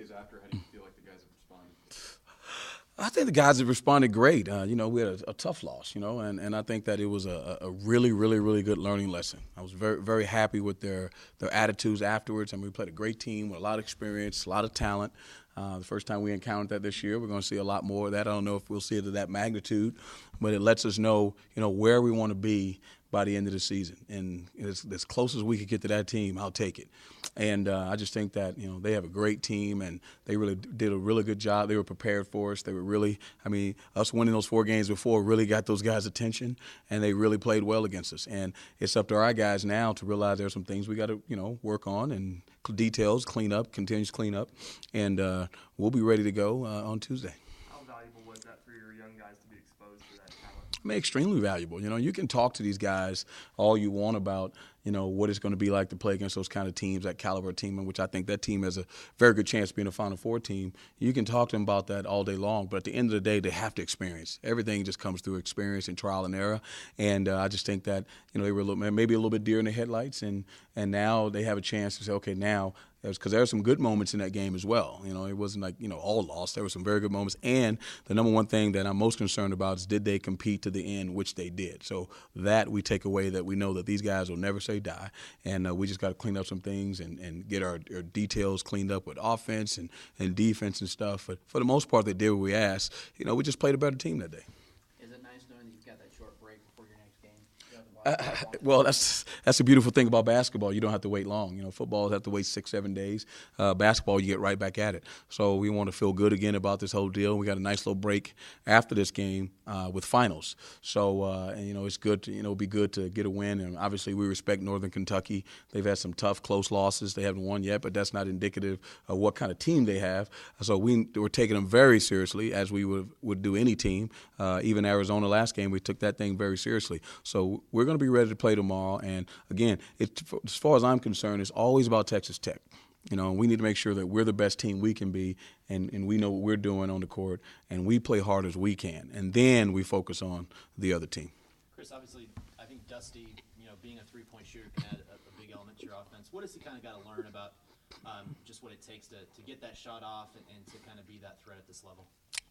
days after, how do you feel like the guys have responded? I think the guys have responded great. We had a tough loss, and I think that it was a really, really, really good learning lesson. I was very, very happy with their attitudes afterwards. I mean, we played a great team with a lot of experience, a lot of talent. The first time we encountered that this year, we're going to see a lot more of that. I don't know if we'll see it to that magnitude, but it lets us know, where we want to be by the end of the season. And as close as we could get to that team, I'll take it. And I just think that, they have a great team, and they really did a really good job. They were prepared for us. They were really, us winning those 4 games before really got those guys' attention, and they really played well against us. And it's up to our guys now to realize there's some things we got to, work on, and details, clean up, continuous clean up, and we'll be ready to go on Tuesday. How valuable was that for your young guys to be exposed to that talent? Extremely valuable. You can talk to these guys all you want about, what it's going to be like to play against those kind of teams, that caliber team, which I think that team has a very good chance of being a Final Four team. You can talk to them about that all day long, but at the end of the day, they have to experience. Everything just comes through experience and trial and error, and I just think that, they were maybe a little bit deer in the headlights, and now they have a chance to say, okay, now, because there were some good moments in that game as well. It wasn't like, all lost. There were some very good moments. And the number one thing that I'm most concerned about is did they compete to the end, which they did. So that we take away that we know that these guys will never say die. And we just got to clean up some things and get our details cleaned up with offense and defense and stuff. But for the most part, they did what we asked. We just played a better team that day. Is it nice knowing that you've got that short break before your next game? You don't have to watch it Well, that's a beautiful thing about basketball. You don't have to wait long. Football have to wait 6-7 days. Basketball, you get right back at it. So we want to feel good again about this whole deal. We got a nice little break after this game with finals. So it's good to be good to get a win. And obviously we respect Northern Kentucky. They've had some tough, close losses. They haven't won yet, but that's not indicative of what kind of team they have. So we're taking them very seriously, as we would do any team. Even Arizona last game, we took that thing very seriously. So we're going to be ready to play tomorrow. And again, as far as I'm concerned, it's always about Texas Tech. We need to make sure that we're the best team we can be, and we know what we're doing on the court, and we play hard as we can. And then we focus on the other team. Chris, obviously, I think Dusty, being a three-point shooter can add a big element to your offense. What has he kind of got to learn about just what it takes to get that shot off and to kind of be that threat at this level?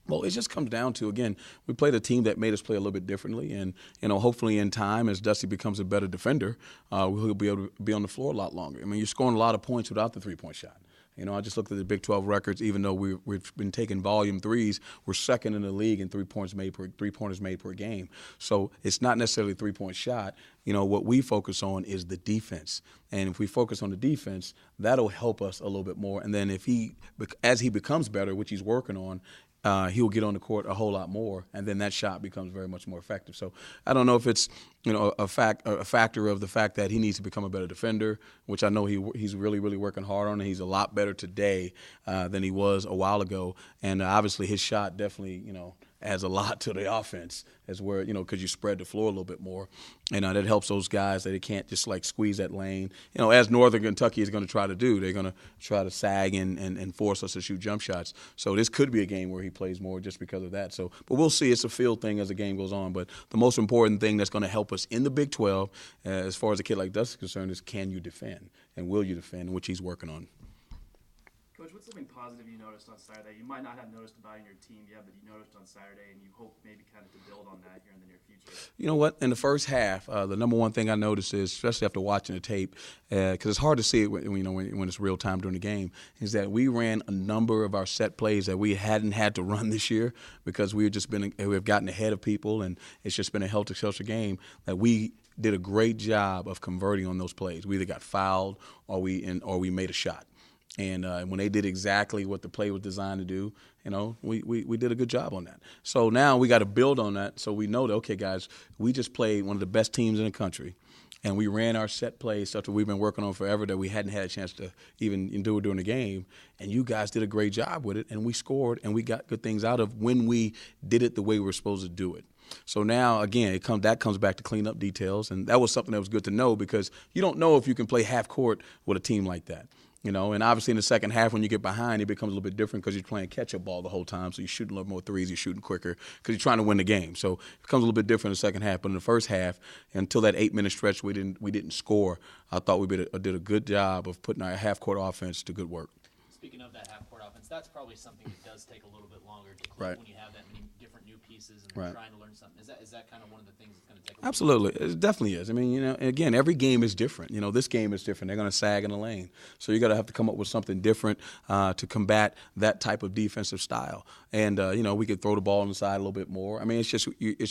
Well, it just comes down to, again, we played a team that made us play a little bit differently. And, hopefully in time, as Dusty becomes a better defender, he'll be able to be on the floor a lot longer. you're scoring a lot of points without the three-point shot. I just looked at the Big 12 records. Even though we've been taking volume threes, we're second in the league in three-pointers made per game. So it's not necessarily a three-point shot. What we focus on is the defense. And if we focus on the defense, that'll help us a little bit more. And then as he becomes better, which he's working on, he'll get on the court a whole lot more, and then that shot becomes very much more effective. So I don't know if it's a factor of the fact that he needs to become a better defender, which I know he's really, really working hard on, and he's a lot better today than he was a while ago. And obviously his shot definitely adds a lot to the offense, as where because you spread the floor a little bit more, and that helps those guys that they can't just like squeeze that lane. As Northern Kentucky is going to try to do, they're going to try to sag and force us to shoot jump shots. So this could be a game where he plays more just because of that. So, but we'll see. It's a field thing as the game goes on. But the most important thing that's going to help us in the Big 12, as far as a kid like Dust is concerned, is can you defend and will you defend, which he's working on. Coach, what's something positive you noticed on Saturday? You might not have noticed about in your team yet, but you noticed on Saturday, and you hope maybe kind of to build on that here in the near future. You know what? In the first half, the number one thing I noticed is, especially after watching the tape, because it's hard to see it when it's real time during the game, is that we ran a number of our set plays that we hadn't had to run this year because we've gotten ahead of people, and it's just been a helter-skelter game that we did a great job of converting on those plays. We either got fouled or we made a shot. And when they did exactly what the play was designed to do, we did a good job on that. So now we got to build on that. So we know that, okay, guys, we just played one of the best teams in the country, and we ran our set plays, stuff that we've been working on forever that we hadn't had a chance to even do it during the game. And you guys did a great job with it, and we scored, and we got good things out of when we did it the way we were supposed to do it. So now, again, that comes back to cleanup details, and that was something that was good to know because you don't know if you can play half court with a team like that. And obviously in the second half when you get behind, it becomes a little bit different because you're playing catch-up ball the whole time, so you're shooting a little more threes, you're shooting quicker because you're trying to win the game. So it becomes a little bit different in the second half. But in the first half, until that 8-minute stretch we didn't score, I thought we did a good job of putting our half-court offense to good work. Speaking of that half-court offense, that's probably something that does take a little bit longer to click Right. when you have that many different new pieces and Right. trying to learn something. Is that kind of one of the things that's going to take a little Absolutely, it definitely is. I mean, again, every game is different. This game is different. They're going to sag in the lane, so you got to have to come up with something different to combat that type of defensive style. And we could throw the ball on the side a little bit more. I mean, it's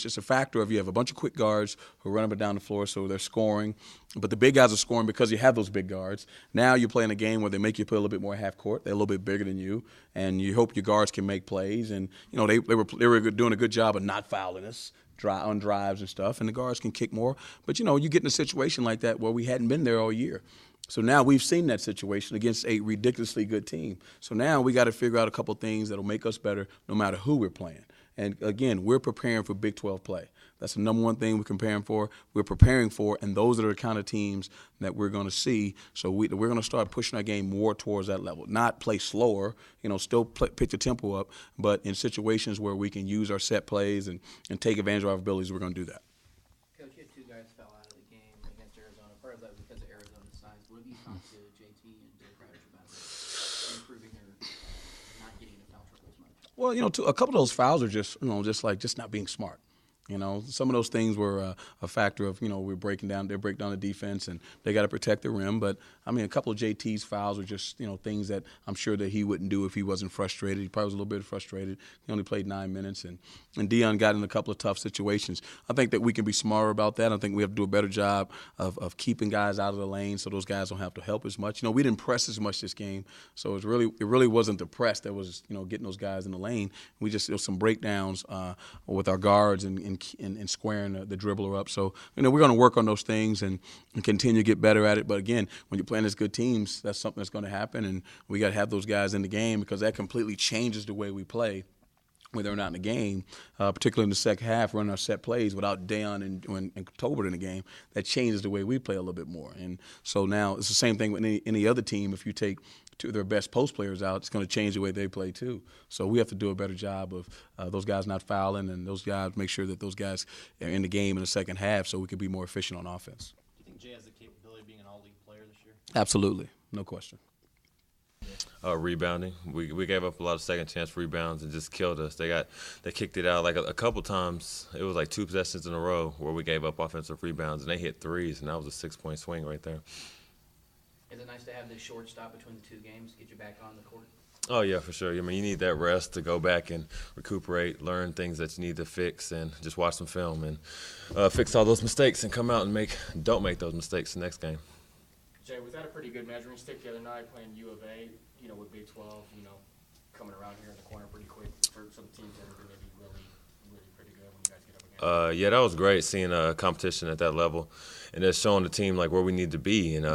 just a factor of you have a bunch of quick guards who run up and down the floor, so they're scoring. But the big guys are scoring because you have those big guards. Now you're playing a game where they make you play a little bit more half court. They're a little bit bigger than you, and you hope your guards can make plays. And they were doing a good job of not fouling us on drives and stuff, and the guards can kick more. But you get in a situation like that where we hadn't been there all year. So now we've seen that situation against a ridiculously good team. So now we got to figure out a couple things that'll make us better no matter who we're playing. And again, we're preparing for Big 12 play. That's the number one thing we're preparing for. And those are the kind of teams that we're going to see. So we're going to start pushing our game more towards that level. Not play slower, still pitch the tempo up, but in situations where we can use our set plays and take advantage of our abilities, we're going to do that. Coach, you had two guys fell out of the game against Arizona. Part of that was because of Arizona's size. What have you talked to JT and Jay Crowder about improving or not getting into foul trouble as much? Well, a couple of those fouls are just not being smart. Some of those things were a factor of, they're breaking down the defense and they got to protect the rim. But, I mean, a couple of JT's fouls were just, things that I'm sure that he wouldn't do if he wasn't frustrated. He probably was a little bit frustrated. He only played 9 minutes. And Dion got in a couple of tough situations. I think that we can be smarter about that. I think we have to do a better job of keeping guys out of the lane so those guys don't have to help as much. We didn't press as much this game. So it really wasn't the press that was, getting those guys in the lane. We just, some breakdowns with our guards and squaring the dribbler up. So, we're going to work on those things and continue to get better at it. But again, when you're playing as good teams, that's something that's going to happen. And we got to have those guys in the game because that completely changes the way we play when they're not in the game, particularly in the second half, running our set plays without Dayon and Tolbert in the game. That changes the way we play a little bit more. And so now it's the same thing with any other team. If you take two of their best post players out, it's going to change the way they play too. So we have to do a better job of those guys not fouling and those guys make sure that those guys are in the game in the second half so we can be more efficient on offense. Do you think Jay has the capability of being an all-league player this year? Absolutely, no question. Rebounding. We gave up a lot of second chance rebounds and just killed us. They kicked it out like a couple times. It was like 2 possessions in a row where we gave up offensive rebounds and they hit threes, and that was a 6-point swing right there. Is it nice to have this short stop between the two games, get you back on the court? Oh, yeah, for sure. I mean, you need that rest to go back and recuperate, learn things that you need to fix, and just watch some film and fix all those mistakes and come out and don't make those mistakes the next game. Jay, was that a pretty good measuring stick the other night playing U of A, with Big 12, coming around here in the corner pretty quick for some teams that are going to be really, really pretty good when you guys get up against? Yeah, that was great seeing competition at that level, and just showing the team like where we need to be and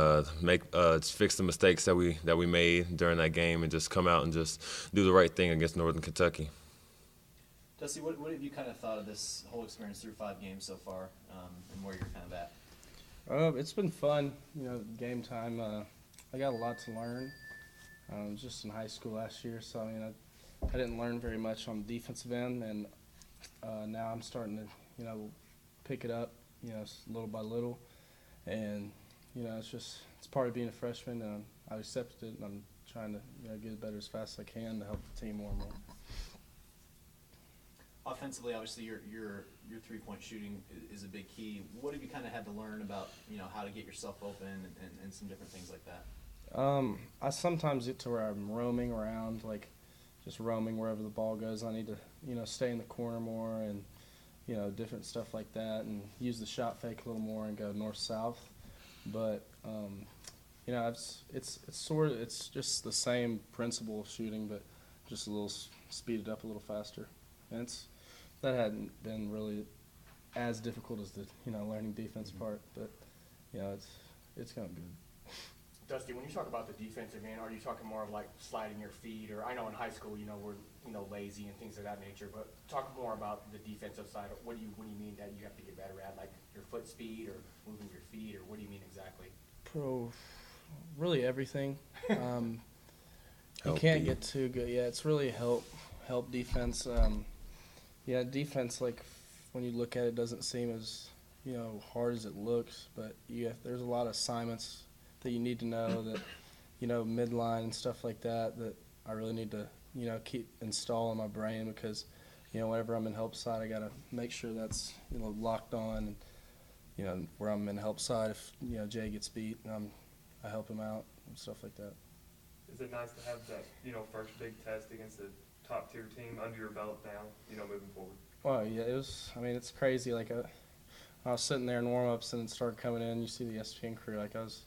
fix the mistakes that we made during that game and just come out and just do the right thing against Northern Kentucky. Dusty, what have you kind of thought of this whole experience through 5 games so far, and where you're kind of at? It's been fun, game time. I got a lot to learn. I was just in high school last year, so I didn't learn very much on the defensive end, and now I'm starting to, pick it up, little by little, and it's part of being a freshman, and I accepted it, and I'm trying to get better as fast as I can to help the team more and more. Offensively, obviously, your 3-point shooting is a big key. What have you kind of had to learn about how to get yourself open and some different things like that? I sometimes get to where I'm roaming around, just roaming wherever the ball goes. I need to, stay in the corner more and, different stuff like that, and use the shot fake a little more and go north-south. But, it's just the same principle of shooting, but just a little speeded up a little faster. And that hadn't been really as difficult as the, learning defense part, but, it's going good. Dusty, when you talk about the defensive end, are you talking more of like sliding your feet? Or I know in high school, we're lazy and things of that nature. But talk more about the defensive side. What do you mean that you have to get better at, like your foot speed or moving your feet, or what do you mean exactly? Really everything. You can't get too good. Yeah, it's really help defense. Defense, when you look at it, doesn't seem as hard as it looks. But there's a lot of assignments that you need to know that midline and stuff like that I really need to, keep install in my brain because, whenever I'm in help side, I got to make sure that's, locked on. And, where I'm in help side, if, Jay gets beat, I help him out and stuff like that. Is it nice to have that, first big test against a top-tier team under your belt now, moving forward? Well, yeah, it's crazy. Like, I was sitting there in warm-ups and it started coming in. You see the ESPN crew. Like, I was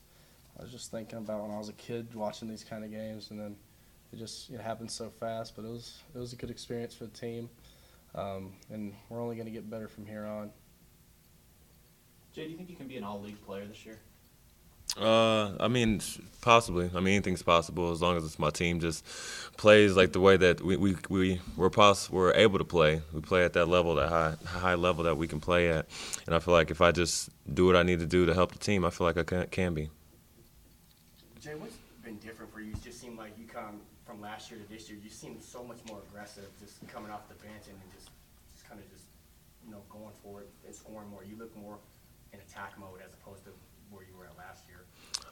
just thinking about when I was a kid watching these kind of games, and then it happened so fast. But it was a good experience for the team, and we're only going to get better from here on. Jay, do you think you can be an all-league player this year? I mean, possibly. I mean, anything's possible as long as it's my team just plays like the way that we're able to play. We play at that level, that high level that we can play at. And I feel like if I just do what I need to do to help the team, I feel like I can be. Jay, what's been different for you? It just seemed like you come from last year to this year. You seem so much more aggressive, just coming off the bench and just kind of going for it and scoring more. You look more in attack mode as opposed to where you were at last year.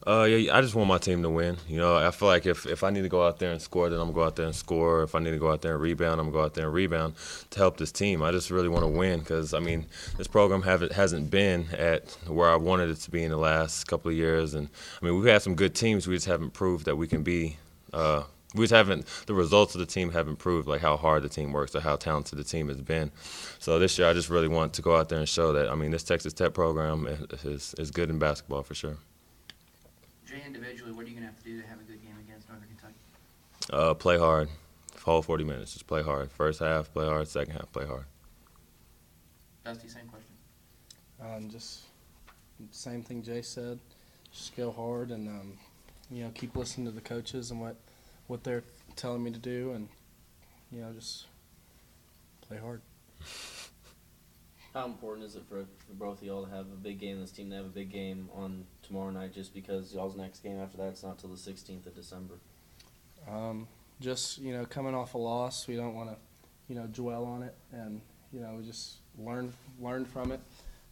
Yeah, I just want my team to win. I feel like if I need to go out there and score, then I'm going to go out there and score. If I need to go out there and rebound, I'm going to go out there and rebound to help this team. I just really want to win because, this program hasn't been at where I wanted it to be in the last couple of years. And, we've had some good teams. We just haven't proved that we can be the results of the team haven't proved like how hard the team works or how talented the team has been. So this year I just really want to go out there and show that, this Texas Tech program is good in basketball for sure. Jay, individually, what are you going to have to do to have a good game against Northern Kentucky? Play hard. Whole 40 minutes. Just play hard. First half, play hard. Second half, play hard. Dusty, same question. Just same thing Jay said. Just go hard and, keep listening to the coaches and what they're telling me to do and, just play hard. How important is it for both of y'all to have a big game, this team to have a big game on tomorrow night, just because y'all's next game after that's not till the 16th of December? Just, coming off a loss, we don't want to, dwell on it, and, we just learn from it,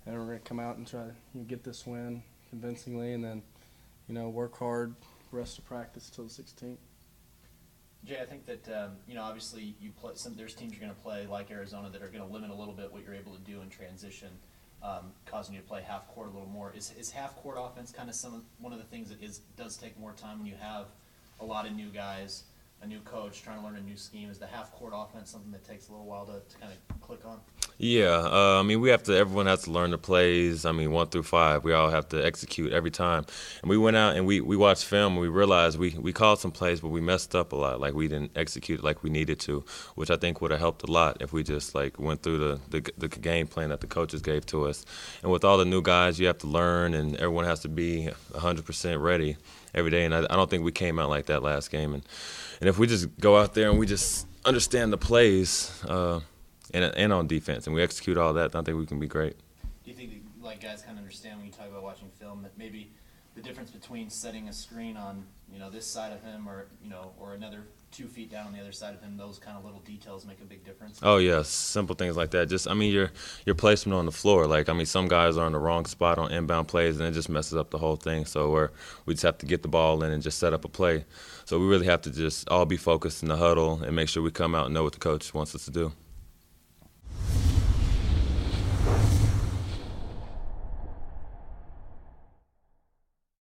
and we're going to come out and try to get this win convincingly, and then, work hard rest of practice till the 16th. Jay, I think that obviously there's teams you're going to play like Arizona that are going to limit a little bit what you're able to do in transition, causing you to play half court a little more. Is half court offense kind of one of the things that does take more time when you have a lot of new guys, a new coach trying to learn a new scheme? Is the half court offense something that takes a little while to kind of click on? Yeah, everyone has to learn the plays. 1 through 5, we all have to execute every time. And we went out and we watched film and we realized we called some plays, but we messed up a lot. Like we didn't execute it like we needed to, which I think would have helped a lot if we just went through the game plan that the coaches gave to us. And with all the new guys, you have to learn, and everyone has to be 100% ready every day. And I don't think we came out like that last game. And if we just go out there and we just understand the plays. And on defense, and we execute all that, I think we can be great. Do you think guys kind of understand when you talk about watching film that maybe the difference between setting a screen on this side of him or another 2 feet down on the other side of him, those kind of little details make a big difference? Oh yeah, simple things like that. Just your placement on the floor. Some guys are in the wrong spot on inbound plays, and it just messes up the whole thing. So we just have to get the ball in and just set up a play. So we really have to just all be focused in the huddle and make sure we come out and know what the coach wants us to do.